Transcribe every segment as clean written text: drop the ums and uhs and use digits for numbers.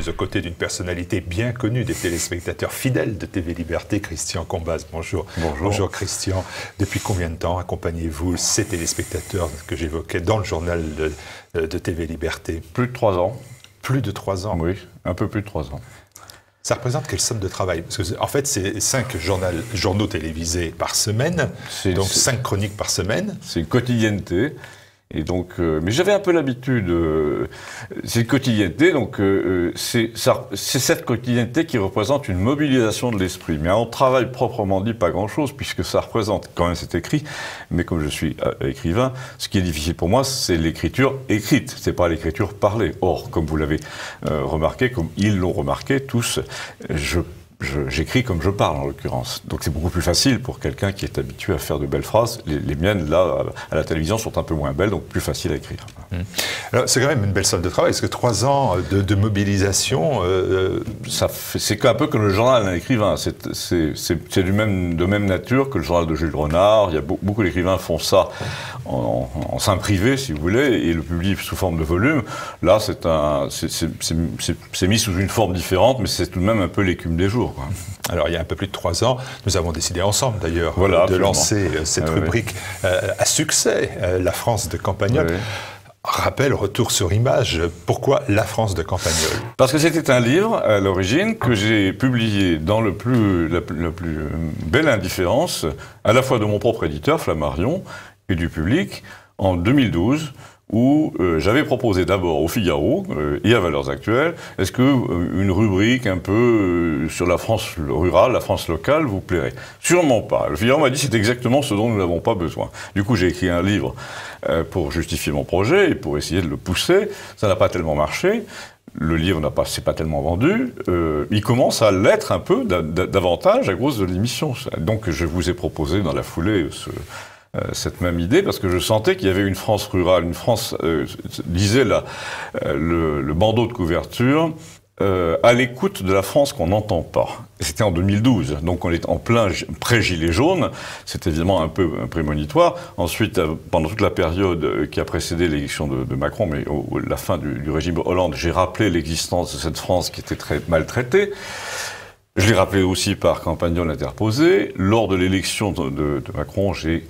suis aux côtés d'une personnalité bien connue des téléspectateurs fidèles de TV Liberté, Christian Combaz. Bonjour. Bonjour. Bonjour Christian. Depuis combien de temps accompagnez-vous ces téléspectateurs que j'évoquais dans le journal de TV Liberté? Plus de 3 ans. Plus de 3 ans? Oui, un peu plus de 3 ans. Ça représente quelle somme de travail? Parce que, en fait, c'est 5 journaux télévisés par semaine, donc 5 chroniques par semaine. C'est une quotidienneté. Et donc, mais j'avais un peu l'habitude, c'est une quotidienneté, donc c'est cette quotidienneté qui représente une mobilisation de l'esprit. Mais en travail proprement dit, pas grand-chose, puisque ça représente quand même cet écrit. Mais comme je suis écrivain, ce qui est difficile pour moi, c'est l'écriture écrite, c'est pas l'écriture parlée. Or, comme vous l'avez remarqué, comme ils l'ont remarqué tous, j'écris comme je parle, en l'occurrence. Donc c'est beaucoup plus facile pour quelqu'un qui est habitué à faire de belles phrases. Les miennes, là, à la télévision, sont un peu moins belles, donc plus facile à écrire. Alors c'est quand même une belle somme de travail, parce que 3 ans de mobilisation... C'est un peu comme le journal d'un écrivain. C'est de même nature que le journal de Jules Renard. Il y a beaucoup d'écrivains font ça en sein privé, si vous voulez, et le publient sous forme de volume. Là, c'est mis sous une forme différente, mais c'est tout de même un peu l'écume des jours. Alors, il y a un peu plus de 3 ans, nous avons décidé ensemble, d'ailleurs, de lancer cette rubrique à succès, La France de Campagnol. Oui. Rappel, retour sur image, pourquoi La France de Campagnol? Parce que c'était un livre, à l'origine, que j'ai publié dans la plus belle indifférence, à la fois de mon propre éditeur, Flammarion, et du public, en 2012, où j'avais proposé d'abord au Figaro et à Valeurs Actuelles, est-ce que une rubrique un peu sur la France rurale, la France locale, vous plairait? Sûrement pas. Le Figaro m'a dit c'est exactement ce dont nous n'avons pas besoin. Du coup, j'ai écrit un livre pour justifier mon projet et pour essayer de le pousser. Ça n'a pas tellement marché. Le livre s'est pas tellement vendu. Il commence à l'être un peu davantage à cause de l'émission. Donc, je vous ai proposé dans la foulée cette même idée, parce que je sentais qu'il y avait une France rurale, une France, disait le bandeau de couverture, à l'écoute de la France qu'on n'entend pas. C'était en 2012, donc on est en plein pré-gilet jaune, c'est évidemment un peu prémonitoire. Ensuite, pendant toute la période qui a précédé l'élection de Macron, mais la fin du régime Hollande, j'ai rappelé l'existence de cette France qui était très maltraitée. Je l'ai rappelé aussi par Campagnol interposé. Lors de l'élection de Macron, j'ai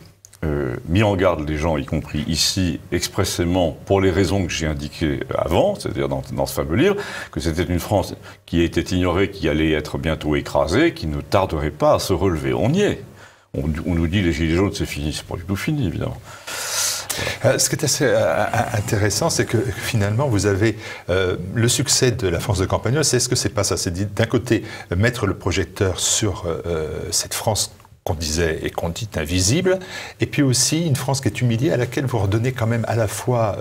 mis en garde les gens, y compris ici, expressément, pour les raisons que j'ai indiquées avant, c'est-à-dire dans ce fameux livre, que c'était une France qui était ignorée, qui allait être bientôt écrasée, qui ne tarderait pas à se relever. On y est. On nous dit les gilets jaunes, c'est fini. C'est pas du tout fini, évidemment. Voilà. Ce qui est assez intéressant, c'est que finalement, vous avez le succès de La France de Campagnol. C'est ce que c'est pas ça. C'est d'un côté, mettre le projecteur sur cette France qu'on disait et qu'on dit invisible, et puis aussi une France qui est humiliée, à laquelle vous redonnez quand même à la fois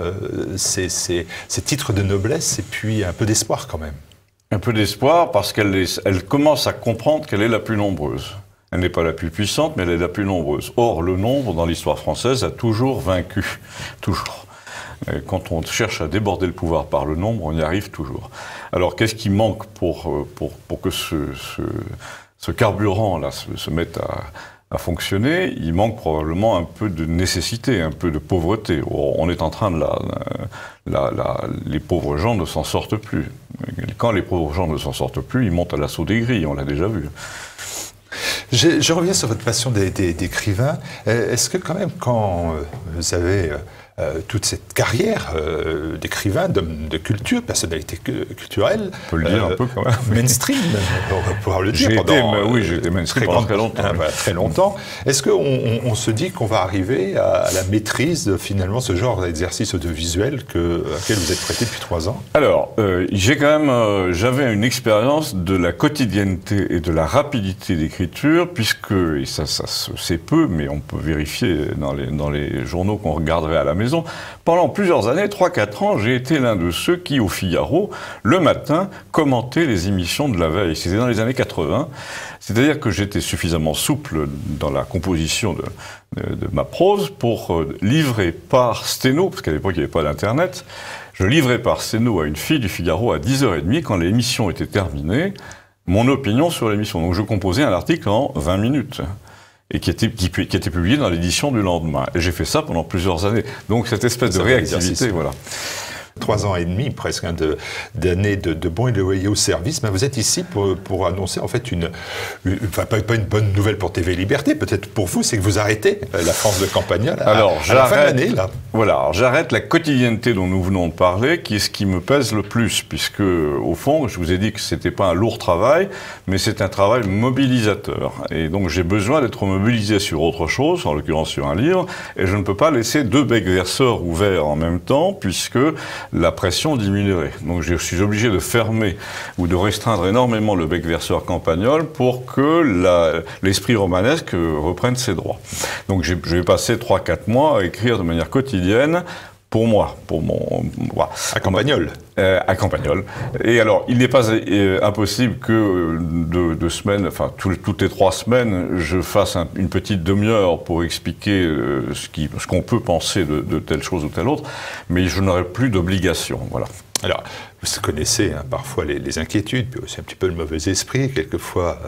ces titres de noblesse et puis un peu d'espoir quand même. Un peu d'espoir parce qu'elle commence à comprendre qu'elle est la plus nombreuse. Elle n'est pas la plus puissante, mais elle est la plus nombreuse. Or, le nombre, dans l'histoire française, a toujours vaincu. Toujours. Quand on cherche à déborder le pouvoir par le nombre, on y arrive toujours. Alors, qu'est-ce qui manque pour que ce carburant-là se mette à fonctionner? Il manque probablement un peu de nécessité, un peu de pauvreté. On est en train de les pauvres gens ne s'en sortent plus. Quand les pauvres gens ne s'en sortent plus, ils montent à l'assaut des grilles, on l'a déjà vu. Je reviens sur votre passion d'écrivain. Est-ce que quand même, quand vous avez toute cette carrière d'écrivain, d'homme de culture, personnalité culturelle, on peut le dire un peu quand même. Mainstream, on va pouvoir le dire. Oui, j'ai été mainstream pendant très longtemps. Très longtemps. Est-ce qu'on se dit qu'on va arriver à la maîtrise de finalement ce genre d'exercice audiovisuel auquel vous êtes prêté depuis 3 ans? Alors, j'avais une expérience de la quotidienneté et de la rapidité d'écriture, puisque, et ça c'est peu, mais on peut vérifier dans les journaux qu'on regarderait à la maison, pendant plusieurs années, 3-4 ans, j'ai été l'un de ceux qui, au Figaro, le matin, commentaient les émissions de la veille. C'était dans les années 80. C'est-à-dire que j'étais suffisamment souple dans la composition de ma prose pour livrer par sténo, parce qu'à l'époque, il n'y avait pas d'Internet, je livrais par sténo à une fille du Figaro à 10h30, quand l'émission était terminée, mon opinion sur l'émission. Donc je composais un article en 20 minutes. Et qui était publié dans l'édition du lendemain. Et j'ai fait ça pendant plusieurs années. Donc cette espèce de réactivité, voilà. 3 ans et demi presque d'années de bons et de loyaux services, mais vous êtes ici pour annoncer en fait pas une bonne nouvelle pour TV Liberté, peut-être pour vous, c'est que vous arrêtez la France de Campagnol à la fin de l'année. Voilà, j'arrête la quotidienneté dont nous venons de parler, qui est ce qui me pèse le plus, puisque au fond, je vous ai dit que c'était pas un lourd travail, mais c'est un travail mobilisateur. Et donc j'ai besoin d'être mobilisé sur autre chose, en l'occurrence sur un livre, et je ne peux pas laisser 2 becs verseurs ouverts en même temps, puisque la pression diminuerait. Donc je suis obligé de fermer ou de restreindre énormément le bec verseur Campagnol pour que l'esprit romanesque reprenne ses droits. Donc je vais passer 3-4 mois à écrire de manière quotidienne pour moi, à Campagnol. À Campagnol. Et alors, il n'est pas impossible que de semaines, enfin toutes les 3 semaines, je fasse une petite demi-heure pour expliquer ce qu'on peut penser de telle chose ou telle autre, mais je n'aurai plus d'obligation. Voilà. Alors, vous connaissez parfois les inquiétudes, puis aussi un petit peu le mauvais esprit, quelquefois,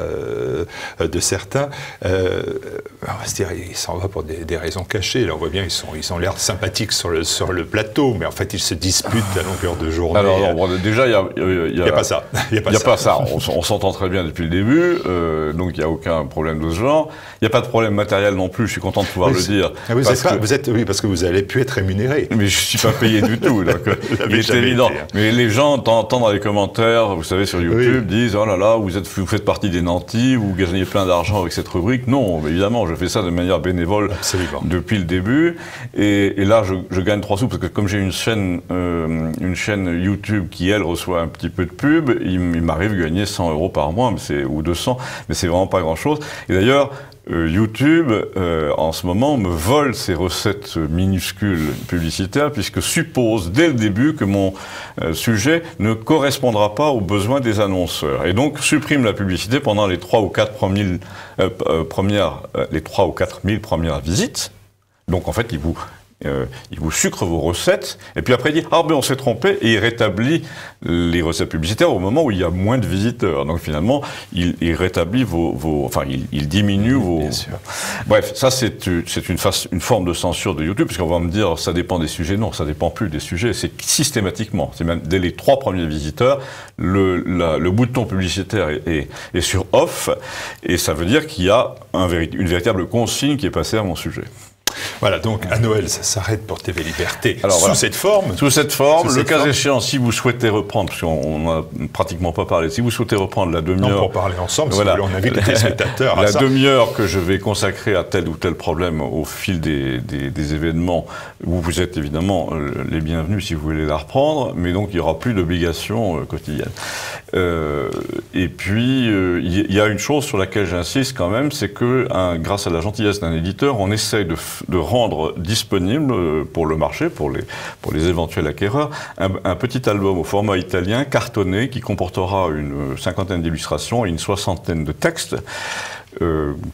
de certains. On va se dire, il s'en va pour des raisons cachées. Là, on voit bien, ils ont l'air sympathiques sur le plateau, mais en fait, ils se disputent à longueur de journée. Alors, bon, déjà, il n'y a pas ça. Il n'y a pas ça. On s'entend très bien depuis le début, donc il n'y a aucun problème de ce genre. Il n'y a pas de problème matériel non plus, je suis content de pouvoir le dire. Oui, parce que vous n'allez plus être rémunéré. Mais je ne suis pas payé du tout, donc il est évident. Mais les gens, t'entendent dans les commentaires, vous savez, sur YouTube, disent « Oh là là, vous faites partie des nantis, vous gagnez plein d'argent avec cette rubrique ». Non, évidemment, je fais ça de manière bénévole depuis le début. Et là, je gagne 3 sous, parce que comme j'ai une chaîne YouTube qui, elle, reçoit un petit peu de pub, il m'arrive de gagner 100 € par mois, ou 200, mais c'est vraiment pas grand-chose. Et d'ailleurs, YouTube, en ce moment, me vole ces recettes minuscules publicitaires, puisque suppose dès le début que mon sujet ne correspondra pas aux besoins des annonceurs. Et donc, supprime la publicité pendant les 3 ou 4 000 premières visites. Donc, en fait, il vous sucre vos recettes, et puis après il dit « Ah ben on s'est trompé », et il rétablit les recettes publicitaires au moment où il y a moins de visiteurs. Donc finalement, il rétablit il diminue vos... Bien sûr. Bref, ça c'est une forme de censure de YouTube, parce qu'on va me dire « Ça dépend des sujets ». Non, ça dépend plus des sujets, c'est systématiquement. C'est même dès les 3 premiers visiteurs, le bouton publicitaire est sur « off », et ça veut dire qu'il y a une véritable consigne qui est passée à mon sujet. Voilà, donc à Noël, ça s'arrête pour TV Liberté. Alors, sous cette forme. Sous cette forme, le cas échéant, si vous souhaitez reprendre, parce qu'on n'a pratiquement pas parlé, si vous souhaitez reprendre la demi-heure... Non, pour parler ensemble, voilà, on invite les téléspectateurs à ça. La demi-heure que je vais consacrer à tel ou tel problème au fil des événements, où vous êtes évidemment les bienvenus si vous voulez la reprendre, mais donc il n'y aura plus d'obligation quotidienne. Et puis, il y a une chose sur laquelle j'insiste quand même, c'est que grâce à la gentillesse d'un éditeur, on essaye de rendre disponible pour le marché, pour les éventuels acquéreurs, un petit album au format italien, cartonné, qui comportera une 50aine d'illustrations et une 60aine de textes,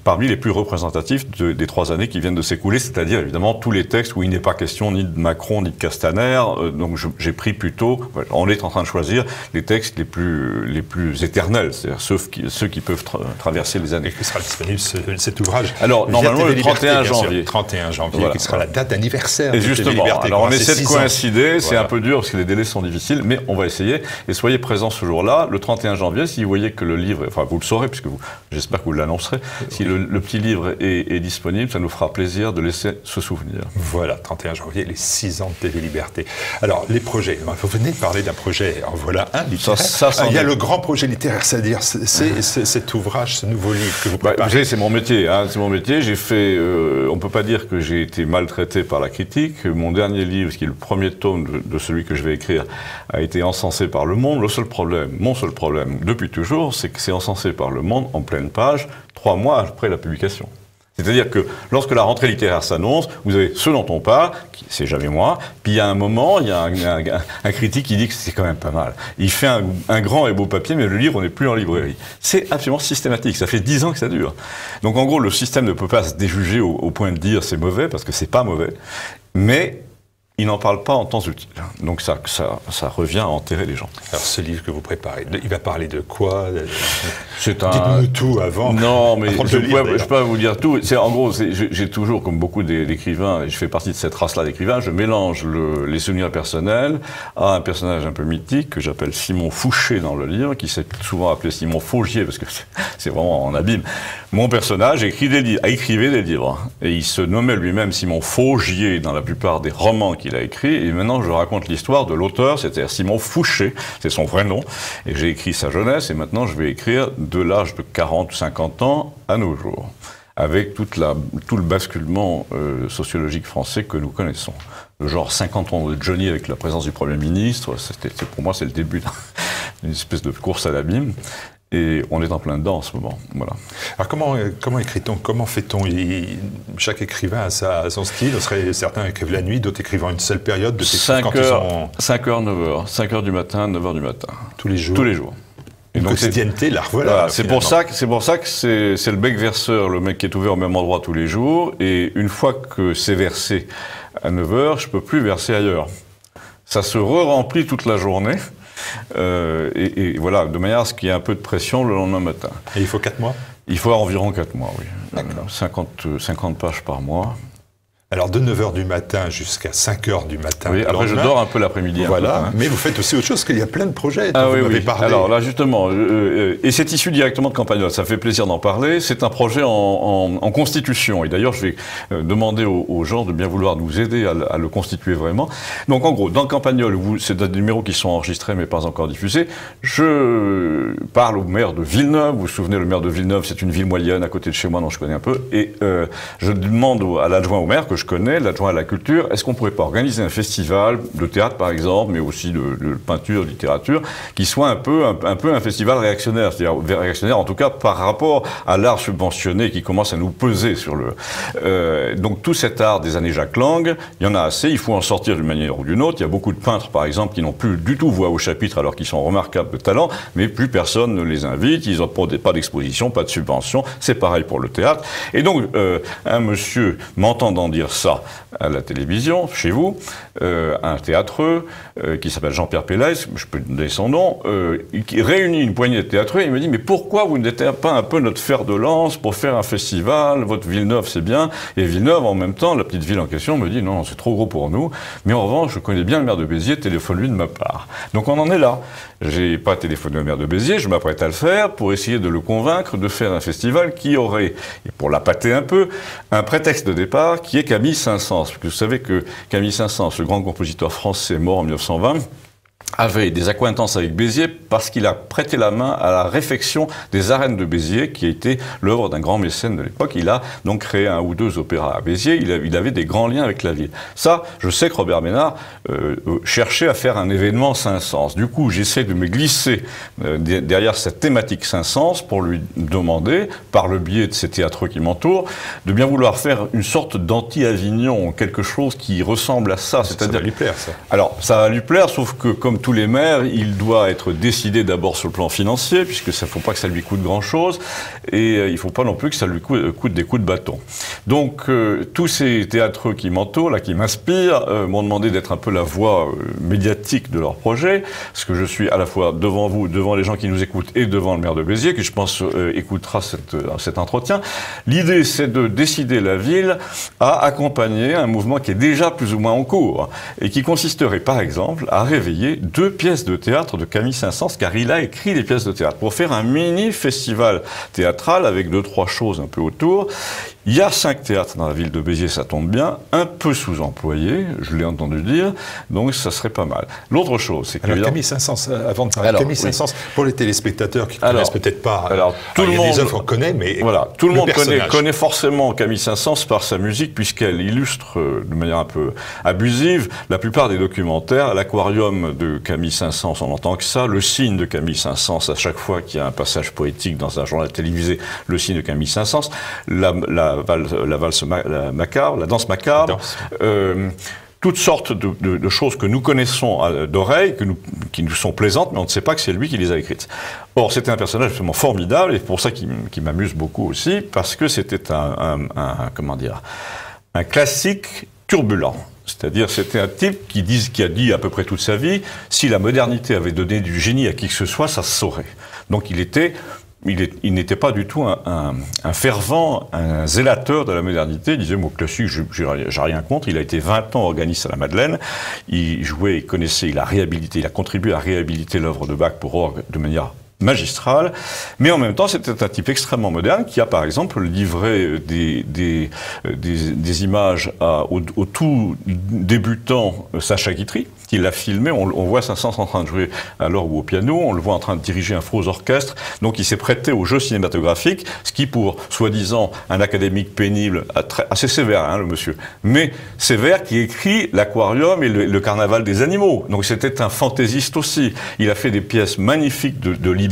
parmi les plus représentatifs des 3 années qui viennent de s'écouler, c'est-à-dire évidemment tous les textes où il n'est pas question ni de Macron ni de Castaner, donc j'ai pris plutôt, on est en train de choisir les textes les plus éternels, c'est-à-dire ceux qui peuvent traverser les années. Et qui sera disponible cet ouvrage? Alors normalement le 31 janvier. 31 janvier, voilà, qui sera la date d'anniversaire. Et justement, alors on essaie de coïncider, c'est un peu dur parce que les délais sont difficiles, mais on va essayer, et soyez présents ce jour-là, le 31 janvier, si vous voyez que le livre, enfin vous le saurez, puisque j'espère que vous l'annoncerez, si le petit livre est disponible, ça nous fera plaisir de laisser ce souvenir. Voilà, 31 janvier, les 6 ans de TV Liberté. Alors, les projets, vous venez de parler d'un projet, en voilà un littéraire. Il y a le grand projet littéraire, c'est-à-dire cet ouvrage, ce nouveau livre que vous préparez. Vous savez, c'est mon métier, c'est mon métier. J'ai fait, on ne peut pas dire que j'ai été maltraité par la critique. Mon dernier livre, qui est le premier tome de celui que je vais écrire, a été encensé par Le Monde. Mon seul problème, depuis toujours, c'est que c'est encensé par Le Monde en pleine page, 3 mois après la publication. C'est-à-dire que lorsque la rentrée littéraire s'annonce, vous avez ce dont on parle, c'est jamais moi, puis il y a un moment, il y a un critique qui dit que c'est quand même pas mal. Il fait un grand et beau papier, mais le livre n'est plus en librairie. C'est absolument systématique, ça fait 10 ans que ça dure. Donc en gros, le système ne peut pas se déjuger au point de dire c'est mauvais, parce que c'est pas mauvais, mais il n'en parle pas en temps utile. Donc ça revient à enterrer les gens. Alors ce livre que vous préparez, il va parler de quoi? Dites-nous tout avant. Non, mais je ne peux pas vous dire tout. En gros, j'ai toujours, comme beaucoup d'écrivains, et je fais partie de cette race-là d'écrivains, je mélange les souvenirs personnels à un personnage un peu mythique que j'appelle Simon Fouché dans le livre, qui s'est souvent appelé Simon Faugier, parce que c'est vraiment en abîme. Mon personnage écrivait des livres, et il se nommait lui-même Simon Faugier dans la plupart des romans qu'il a écrits, et maintenant je raconte l'histoire de l'auteur, c'est-à-dire Simon Fouché, c'est son vrai nom, et j'ai écrit sa jeunesse, et maintenant je vais écrire de l'âge de 40 ou 50 ans à nos jours, avec tout le basculement sociologique français que nous connaissons. Le genre 50 ans de Johnny avec la présence du Premier ministre, pour moi c'est le début d'une espèce de course à l'abîme. Et on est en plein dedans en ce moment. Voilà. Alors comment écrit-on? Comment fait-on? Chaque écrivain a son style. Certains écrivent la nuit, d'autres écrivent en une seule période. 5h, 9h. 5h du matin, 9h du matin. Tous les jours? Tous les jours. Et donc quotidienneté, la revoilà. C'est pour ça que c'est le bec verseur, le mec qui est ouvert au même endroit tous les jours. Et une fois que c'est versé à 9h, je ne peux plus verser ailleurs. Ça se re-remplit toute la journée. Et voilà, de manière à ce qu'il y ait un peu de pression le lendemain matin. Et il faut 4 mois? Il faut environ 4 mois, oui. 50 pages par mois. Alors de 9h du matin jusqu'à 5h du matin. Oui, après je dors un peu l'après-midi. Voilà, mais vous faites aussi autre chose, parce qu'il y a plein de projets dont vous m'avez parlé. Alors là justement, et c'est issu directement de Campagnol, ça fait plaisir d'en parler, c'est un projet en constitution, et d'ailleurs je vais demander aux gens de bien vouloir nous aider à le constituer vraiment. Donc en gros, dans Campagnol, c'est des numéros qui sont enregistrés mais pas encore diffusés, je parle au maire de Villeneuve, vous vous souvenez, le maire de Villeneuve, c'est une ville moyenne à côté de chez moi dont je connais un peu, et je demande à l'adjoint au maire, que je connais, l'adjoint à la culture, est-ce qu'on ne pourrait pas organiser un festival de théâtre par exemple, mais aussi de peinture, de littérature, qui soit un peu un festival réactionnaire, c'est-à-dire réactionnaire en tout cas par rapport à l'art subventionné qui commence à nous peser sur le... donc tout cet art des années Jacques Lang, il y en a assez, il faut en sortir d'une manière ou d'une autre. Il y a beaucoup de peintres par exemple qui n'ont plus du tout voix au chapitre alors qu'ils sont remarquables de talent, mais plus personne ne les invite, ils n'ont pas d'exposition, pas de subvention, c'est pareil pour le théâtre. Et donc un monsieur m'entendant dire ça à la télévision, chez vous, un théâtreux qui s'appelle Jean-Pierre Pélez, je peux donner son nom, qui réunit une poignée de théâtreux et il me dit « Mais pourquoi vous n'êtes pas un peu notre fer de lance pour faire un festival? Votre Villeneuve, c'est bien. » Et Villeneuve, en même temps, la petite ville en question, me dit « Non, c'est trop gros pour nous. Mais en revanche, je connais bien le maire de Béziers, téléphone-lui de ma part. » Donc on en est là. J'ai pas téléphoné au maire de Béziers, je m'apprête à le faire pour essayer de le convaincre de faire un festival qui aurait, et pour l'appâter un peu, un prétexte de départ qui est Camille Saint-Saëns. Parce que vous savez que Camille Saint-Saëns, le grand compositeur français mort en 1920, avait des accointances avec Béziers parce qu'il a prêté la main à la réfection des arènes de Béziers, qui a été l'œuvre d'un grand mécène de l'époque. Il a donc créé un ou deux opéras à Béziers, il avait des grands liens avec la ville. Ça, je sais que Robert Ménard cherchait à faire un événement Saint-Saëns. Du coup, j'essaie de me glisser derrière cette thématique Saint-Saëns pour lui demander, par le biais de ces théâtreux qui m'entourent, de bien vouloir faire une sorte d'anti-Avignon, quelque chose qui ressemble à ça. Ça va lui plaire, ça. Alors, ça va lui plaire, sauf que, comme tous les maires, il doit être décidé d'abord sur le plan financier, puisque ça ne faut pas que ça lui coûte grand-chose, et il ne faut pas non plus que ça lui coûte des coups de bâton. Donc, tous ces théâtreux qui m'entourent, là, qui m'inspirent, m'ont demandé d'être un peu la voix médiatique de leur projet, parce que je suis à la fois devant vous, devant les gens qui nous écoutent, et devant le maire de Béziers, qui, je pense, écoutera cet entretien. L'idée, c'est de décider la ville à accompagner un mouvement qui est déjà plus ou moins en cours, et qui consisterait, par exemple, à réveiller 2 pièces de théâtre de Camille Saint-Saëns, car il a écrit des pièces de théâtre, pour faire un mini-festival théâtral avec 2-3 choses un peu autour. Il y a 5 théâtres dans la ville de Béziers, ça tombe bien, un peu sous-employés, je l'ai entendu dire, donc ça serait pas mal. L'autre chose, c'est que... Alors Camille Saint-Saëns, avant de parler, Camille Saint-Saëns, pour les téléspectateurs qui ne connaissent peut-être pas, tout le monde, il y a des œuvres qu'on connaît, mais voilà, tout le monde connaît forcément Camille Saint-Saëns par sa musique, puisqu'elle illustre de manière un peu abusive la plupart des documentaires. L'aquarium de Camille Saint-Saëns, on entend que ça, le signe de Camille Saint-Saëns, à chaque fois qu'il y a un passage poétique dans un journal télévisé, le signe de Camille Saint-Saëns, la valse macabre, la danse macabre, toutes sortes de choses que nous connaissons d'oreille, qui nous sont plaisantes, mais on ne sait pas que c'est lui qui les a écrites. Or, c'était un personnage absolument formidable, et pour ça qui m'amuse beaucoup aussi, parce que c'était un classique turbulent. C'est-à-dire, c'était un type qui a dit à peu près toute sa vie, si la modernité avait donné du génie à qui que ce soit, ça se saurait. Donc il n'était pas du tout un fervent, un zélateur de la modernité. Il disait, moi, classique, j'ai rien contre. Il a été 20 ans organiste à la Madeleine. Il jouait, il connaissait, il a contribué à réhabiliter l'œuvre de Bach pour orgue de manière magistrale, mais en même temps, c'était un type extrêmement moderne qui a, par exemple, livré des images au tout débutant Sacha Guitry, qui l'a filmé. On voit Saint-Saëns en train de jouer à l'orgue ou au piano, on le voit en train de diriger un faux orchestre. Donc, il s'est prêté au jeu cinématographique, ce qui, pour soi-disant un académique pénible, assez sévère, hein, le monsieur, mais sévère, qui écrit l'Aquarium et le Carnaval des animaux. Donc, c'était un fantaisiste aussi. Il a fait des pièces magnifiques de liberté.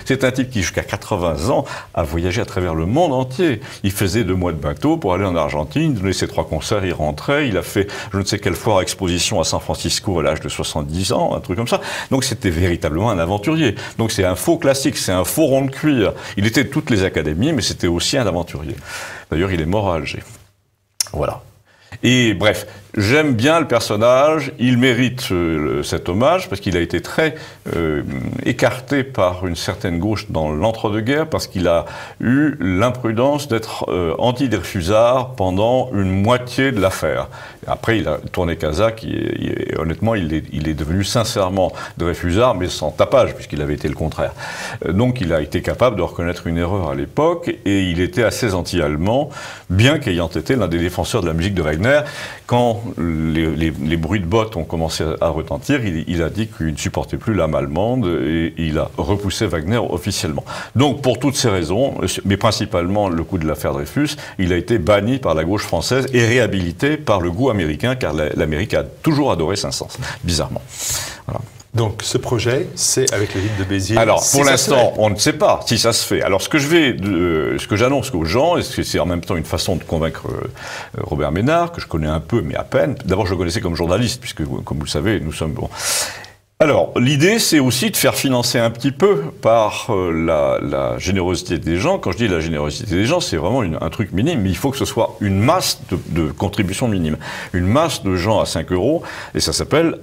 C'est un type qui, jusqu'à 80 ans, a voyagé à travers le monde entier. Il faisait 2 mois de bateau pour aller en Argentine, il donnait ses 3 concerts, il rentrait, il a fait je ne sais quelle foire exposition à San Francisco à l'âge de 70 ans, un truc comme ça. Donc c'était véritablement un aventurier. Donc c'est un faux classique, c'est un faux rond de cuir. Il était de toutes les académies, mais c'était aussi un aventurier. D'ailleurs, il est mort à Alger. Voilà. Et bref, j'aime bien le personnage, il mérite cet hommage parce qu'il a été très écarté par une certaine gauche dans l'entre-deux-guerres parce qu'il a eu l'imprudence d'être anti-Dreyfusard pendant une moitié de l'affaire. Après, il a tourné Casaque et honnêtement, il est devenu sincèrement Dreyfusard, mais sans tapage, puisqu'il avait été le contraire. Donc, il a été capable de reconnaître une erreur à l'époque et il était assez anti-allemand, bien qu'ayant été l'un des défenseurs de la musique de Wagner. Quand les bruits de bottes ont commencé à retentir, il a dit qu'il ne supportait plus l'âme allemande et il a repoussé Wagner officiellement. Donc, pour toutes ces raisons, mais principalement le coup de l'affaire Dreyfus, il a été banni par la gauche française et réhabilité par le goût américain, car l'Amérique a toujours adoré Saint-Saëns, bizarrement. Voilà. Donc ce projet, c'est avec le vide de Béziers. Alors pour l'instant, on ne sait pas si ça se fait. Alors ce que j'annonce aux gens, et c'est en même temps une façon de convaincre Robert Ménard, que je connais un peu mais à peine. D'abord je le connaissais comme journaliste, puisque comme vous le savez, nous sommes Alors, l'idée, c'est aussi de faire financer un petit peu par la générosité des gens. Quand je dis la générosité des gens, c'est vraiment un truc minime, mais il faut que ce soit une masse de contributions minimes. Une masse de gens à 5 €, et ça s'appelle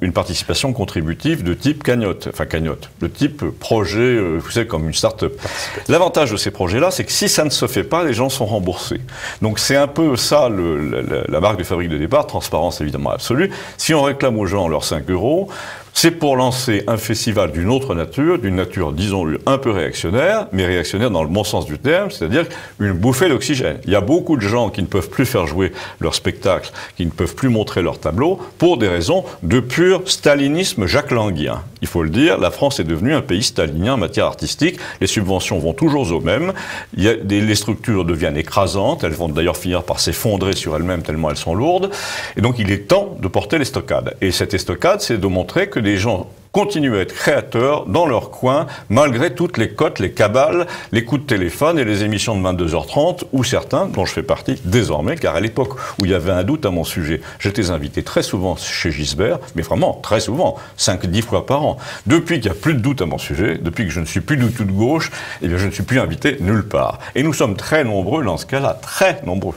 une participation contributive de type cagnotte. Enfin, cagnotte, de type projet, vous savez, comme une start-up. L'avantage de ces projets-là, c'est que si ça ne se fait pas, les gens sont remboursés. Donc, c'est un peu ça, la marque de fabrique de départ, transparence évidemment absolue. Si on réclame aux gens leurs 5 €, c'est pour lancer un festival d'une autre nature, d'une nature, disons-le, un peu réactionnaire, mais réactionnaire dans le bon sens du terme, c'est-à-dire une bouffée d'oxygène. Il y a beaucoup de gens qui ne peuvent plus faire jouer leur spectacle, qui ne peuvent plus montrer leur tableau, pour des raisons de pur stalinisme jacques-languien. Il faut le dire, la France est devenue un pays stalinien en matière artistique, les subventions vont toujours au même, les structures deviennent écrasantes, elles vont d'ailleurs finir par s'effondrer sur elles-mêmes tellement elles sont lourdes, et donc il est temps de porter l'estocade. Et cette estocade, c'est de montrer que les gens continuent à être créateurs dans leur coin, malgré toutes les cotes, les cabales, les coups de téléphone et les émissions de 22h30, où certains, dont je fais partie désormais, car à l'époque où il y avait un doute à mon sujet, j'étais invité très souvent chez Gisbert, mais vraiment très souvent, 5-10 fois par an. Depuis qu'il n'y a plus de doute à mon sujet, depuis que je ne suis plus du tout de gauche, eh bien je ne suis plus invité nulle part. Et nous sommes très nombreux dans ce cas-là, très nombreux.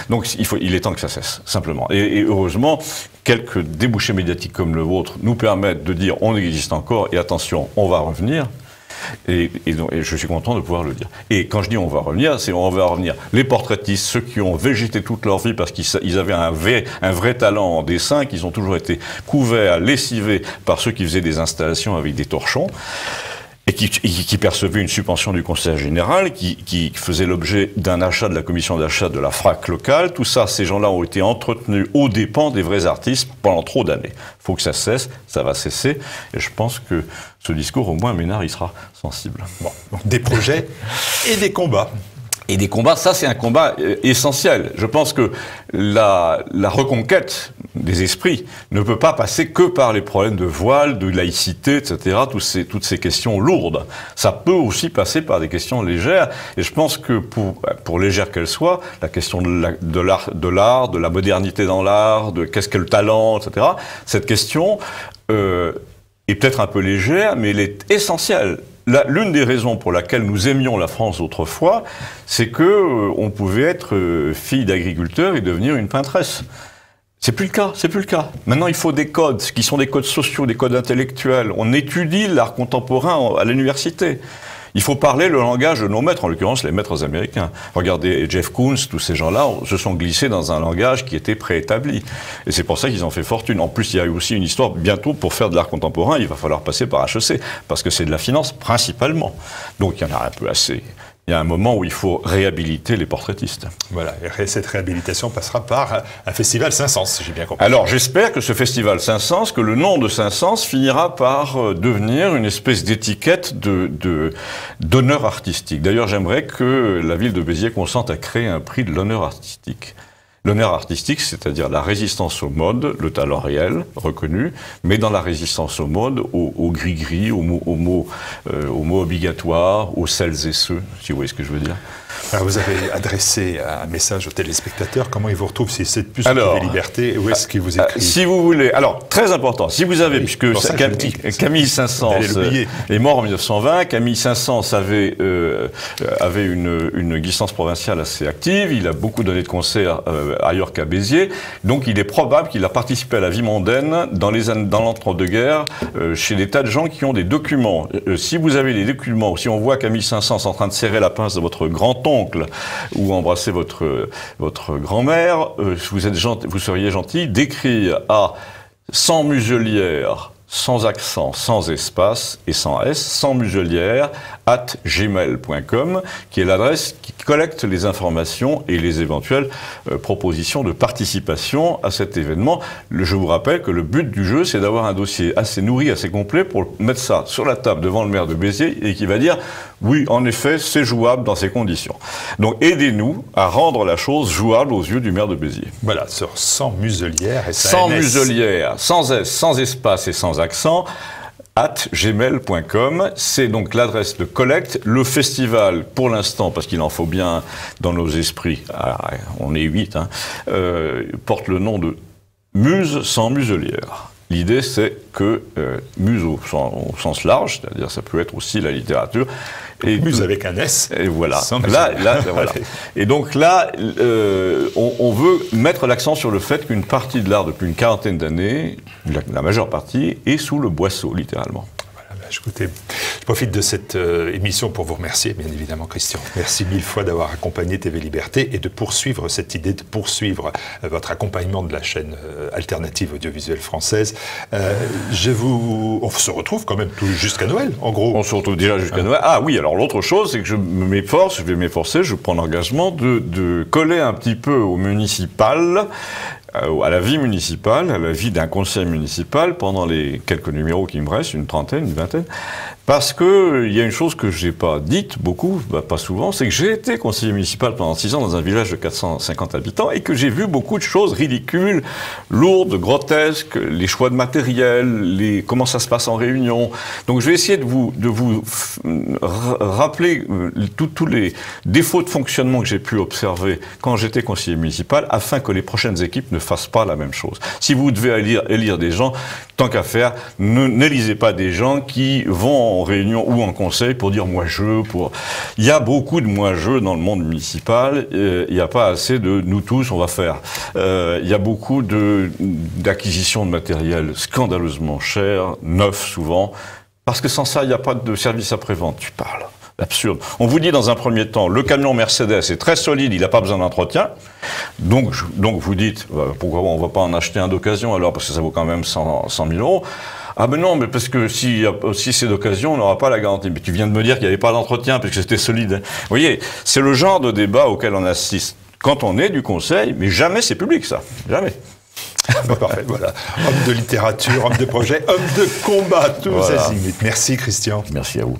Donc il est temps que ça cesse, simplement. Et heureusement, quelques débouchés médiatiques comme le vôtre nous permettent de dire on existe encore et attention, on va revenir. Et je suis content de pouvoir le dire. Et quand je dis on va revenir, c'est on va revenir. Les portraitistes, ceux qui ont végété toute leur vie parce qu'ils avaient un vrai talent en dessin, qu'ils ont toujours été couverts, lessivés par ceux qui faisaient des installations avec des torchons, et qui percevait une subvention du Conseil général, qui faisait l'objet d'un achat de la commission d'achat de la FRAC locale. Tout ça, ces gens-là ont été entretenus aux dépens des vrais artistes pendant trop d'années. Il faut que ça cesse, ça va cesser, et je pense que ce discours, au moins, Ménard, il sera sensible. Bon, donc des projets et des combats. Et des combats, ça c'est un combat essentiel. Je pense que la reconquête des esprits ne peut pas passer que par les problèmes de voile, de laïcité, etc., toutes ces questions lourdes. Ça peut aussi passer par des questions légères, et je pense que pour légères qu'elles soient, la question de l'art, de la modernité dans l'art, de qu'est-ce que le talent, etc., cette question est peut-être un peu légère, mais elle est essentielle. L'une des raisons pour laquelle nous aimions la France autrefois, c'est que on pouvait être fille d'agriculteur et devenir une peintresse. C'est plus le cas, c'est plus le cas. Maintenant, il faut des codes, qui sont des codes sociaux, des codes intellectuels. On étudie l'art contemporain à l'université. Il faut parler le langage de nos maîtres, en l'occurrence les maîtres américains. Regardez, Jeff Koons, tous ces gens-là se sont glissés dans un langage qui était préétabli. Et c'est pour ça qu'ils ont fait fortune. En plus, il y a eu aussi une histoire, bientôt, pour faire de l'art contemporain, il va falloir passer par HEC, parce que c'est de la finance principalement. Donc il y en a un peu assez. Il y a un moment où il faut réhabiliter les portraitistes. Voilà, et cette réhabilitation passera par un festival Saint-Saëns, si j'ai bien compris. Alors j'espère que ce festival Saint-Saëns, que le nom de Saint-Saëns finira par devenir une espèce d'étiquette d'honneur artistique. D'ailleurs, j'aimerais que la ville de Béziers consente à créer un prix de l'honneur artistique. L'honneur artistique, c'est-à-dire la résistance aux modes, le talent réel, reconnu, mais dans la résistance aux modes, au gris-gris, aux mots obligatoires, aux celles et ceux, si vous voyez ce que je veux dire. Alors vous avez adressé un message aux téléspectateurs. Comment ils vous retrouvent? Si c'est plus TV Liberté, où est-ce qu'ils vous écrivent? Si vous voulez, alors très important, si vous avez, puisque Camille Saint-Saëns est mort en 1920, Camille Saint-Saëns avait une Guistance provinciale assez active, il a beaucoup donné de concerts ailleurs qu'à Béziers, donc il est probable qu'il a participé à la vie mondaine dans l'entre-deux-guerres chez des tas de gens qui ont des documents. Si vous avez des documents, si on voit Camille Saint-Saëns en train de serrer la pince de votre grand-oncle ou embrasser votre grand-mère, vous seriez gentil d'écrire à sans muselière, sans accent, sans espace et sans S, sans muselière, @gmail.com, qui est l'adresse qui collecte les informations et les éventuelles propositions de participation à cet événement. Je vous rappelle que le but du jeu, c'est d'avoir un dossier assez nourri, assez complet pour mettre ça sur la table devant le maire de Béziers et qui va dire oui, en effet, c'est jouable dans ces conditions. Donc aidez-nous à rendre la chose jouable aux yeux du maire de Béziers. Voilà, sur sans muselière et sans muselière, sans S, sans espace et sans accent, @gmail.com, c'est donc l'adresse de collecte. Le festival, pour l'instant, parce qu'il en faut bien dans nos esprits, on est 8, porte le nom de Muse sans muselière. L'idée, c'est que muse au sens large, c'est-à-dire ça peut être aussi la littérature. Et muse avec un S. Et voilà. Voilà. Et donc là, on veut mettre l'accent sur le fait qu'une partie de l'art, depuis une quarantaine d'années, la majeure partie, est sous le boisseau, littéralement. Écoutez, je profite de cette émission pour vous remercier, bien évidemment, Christian. Merci mille fois d'avoir accompagné TV Liberté et de poursuivre cette idée, de poursuivre votre accompagnement de la chaîne alternative audiovisuelle française. On se retrouve quand même jusqu'à Noël, en gros. On se retrouve déjà jusqu'à Noël. Ah oui, alors l'autre chose, c'est que je vais m'efforcer, je prends l'engagement de coller un petit peu au municipal, à la vie municipale, à la vie d'un conseil municipal pendant les quelques numéros qui me restent, une trentaine, une vingtaine, parce que il y a une chose que j'ai pas dite beaucoup, pas souvent, c'est que j'ai été conseiller municipal pendant 6 ans dans un village de 450 habitants et que j'ai vu beaucoup de choses ridicules, lourdes, grotesques, les choix de matériel, comment ça se passe en réunion. Donc je vais essayer de vous rappeler tous les défauts de fonctionnement que j'ai pu observer quand j'étais conseiller municipal, afin que les prochaines équipes ne fassent pas la même chose. Si vous devez élire des gens, tant qu'à faire, n'élisez pas des gens qui vont en réunion ou en conseil pour dire moi-je. Il y a beaucoup de moi-je dans le monde municipal, il n'y a pas assez de nous tous, on va faire. Il y a beaucoup d'acquisition de matériel scandaleusement cher, neuf souvent, parce que sans ça, il n'y a pas de service après-vente, tu parles. Absurde. On vous dit dans un premier temps, le camion Mercedes est très solide, il n'a pas besoin d'entretien. Donc vous dites, pourquoi on ne va pas en acheter un d'occasion alors, parce que ça vaut quand même 100 000 €. Ah ben non, mais parce que si c'est d'occasion, on n'aura pas la garantie. Mais tu viens de me dire qu'il n'y avait pas d'entretien, puisque c'était solide. Vous voyez, c'est le genre de débat auquel on assiste quand on est du conseil, mais jamais c'est public ça. Jamais. Parfait, voilà. Homme de littérature, homme de projet, homme de combat, tous azimuts. Merci Christian. Merci à vous.